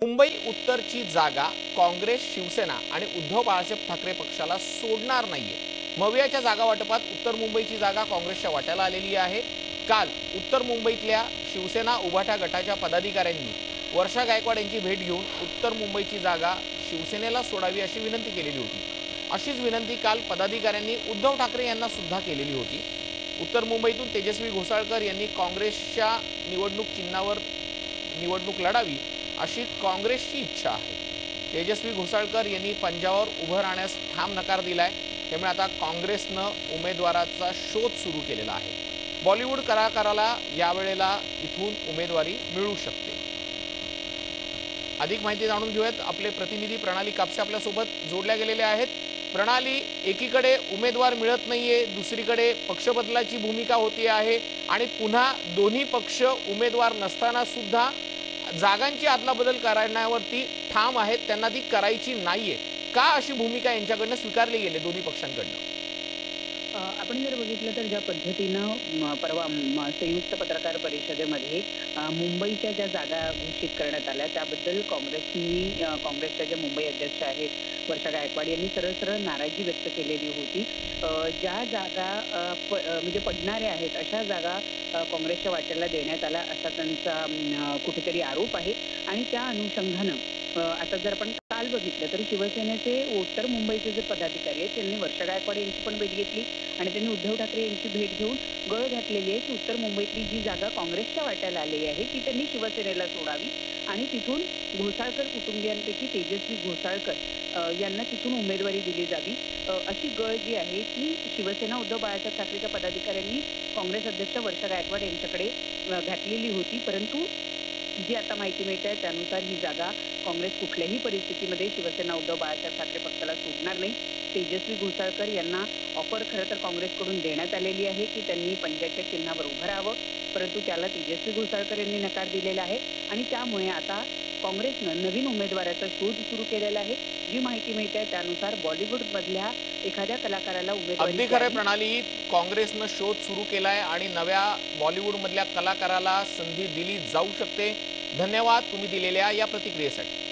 मुंबई उत्तरची जागा काँग्रेस, शिवसेना आणि उद्धव बाळासाहेब ठाकरे पक्षाला सोडणार नाहीये। मवियाच्या जागा वाटपात उत्तर मुंबईची जागा काँग्रेसच्या वाट्याला आलेली आहे। काल उत्तर मुंबईतल्या शिवसेना उभाटा गटाच्या पदाधिकाऱ्यांनी वर्षा गायकवाड यांची भेट घेऊन उत्तर मुंबईची जागा शिवसेनेला सोडावी अशी विनंती केलेली होती। अशीच विनंती काल पदाधिकाऱ्यांनी उद्धव ठाकरे यांना सुद्धा केलेली होती। उत्तर मुंबईतून तेजस्वी घोसाळकर यांनी काँग्रेसच्या निवडणूक चिन्हावर निवडणूक लढावी अशी काँग्रेसची इच्छा आहे। तेजस्वी घोसाळकर यांनी पंजाबवर उभं राहण्यास ठाम नकार दिलाय। त्यामुळे आता काँग्रेसनं उमेदवाराचा शोध सुरू केलेला आहे। बॉलिवूड कलाकाराला यावेळेला इथून उमेदवारी मिळू शकते। अधिक माहिती जाणून घेऊयात। आपले प्रतिनिधी प्रणाली कापसे आपल्या सोबत जोडल्या गेलेले आहेत। प्रणाली, एकीकडे उमेदवार मिळत नाहीये, दुसरीकडे पक्षबदलाची भूमिका होती आहे आणि पुन्हा दोन्ही पक्ष उमेदवार नसताना सुद्धा जागांची अदलाबदल करण्यावरती ठाम आहेत, त्यांना ती करायची नाहीये। का अशी भूमिका यांच्याकडनं स्वीकारली गेली दोन्ही पक्षांकडनं? आपण जर बघितलं तर ज्या पद्धतीनं परवा संयुक्त पत्रकार परिषदेमध्ये मुंबईच्या ज्या जागा घोषित करण्यात आल्या त्याबद्दल काँग्रेसच्या ज्या मुंबई अध्यक्ष आहेत वर्षा गायकवाड यांनी सरळ सरळ नाराजी व्यक्त केलेली होती। ज्या जागा म्हणजे पडणाऱ्या आहेत अशा जागा काँग्रेसच्या वाट्याला देण्यात आल्या असा त्यांचा कुठेतरी आरोप आहे। आणि त्या अनुषंगानं आता जर आपण काल बघितलं तर शिवसेनेचे उत्तर मुंबईचे जे पदाधिकारी आहेत त्यांनी वर्षा गायकवाड यांची पण भेट घेतली आणि त्यांनी उद्धव ठाकरे यांची भेट घेऊन गळ घातलेली आहे की उत्तर मुंबईतली जी जागा काँग्रेसच्या वाट्याला आलेली आहे ती त्यांनी शिवसेनेला सोडावी आणि तिथून घोसाळकर कुटुंबियांपैकी तेजस्वी घोसाळकर यांना तिथून उमेदवारी दिली जावी अशी गळ जी आहे ती शिवसेना उद्धव बाळासाहेब ठाकरेच्या पदाधिकाऱ्यांनी काँग्रेस अध्यक्ष वर्षा गायकवाड यांच्याकडे घातलेली होती। परंतु जी आता माहिती मिळते त्यानुसार ही जागा काँग्रेस कुठल्याही परिस्थितीमध्ये शिवसेना उद्धव बाळासाहेब ठाकरे पक्षाला सोडणार नाही। तेजस्वी घोसाळकर यांना ऑफर खरं तर काँग्रेसकडून देण्यात आलेली आहे की त्यांनी पंजाच्या चिन्हावर उभं राहावं, परंतु त्याला तेजस्वी घोसाळकर यांनी नकार दिलेला आहे आणि त्यामुळे आता काँग्रेसनं नवीन उमेदवाराचा शोध सुरू केलेला आहे। जी माहिती मिळते त्यानुसार बॉलिवूडमधल्या एखाद्या कलाकाराला उमेदवारी अगदी खरं प्रणाली, काँग्रेसनं शोध सुरू केलाय आणि नव्या बॉलिवूडमधल्या कलाकाराला संधी दिली जाऊ शकते। धन्यवाद तुम्ही दिलेल्या या प्रतिक्रियेसाठी।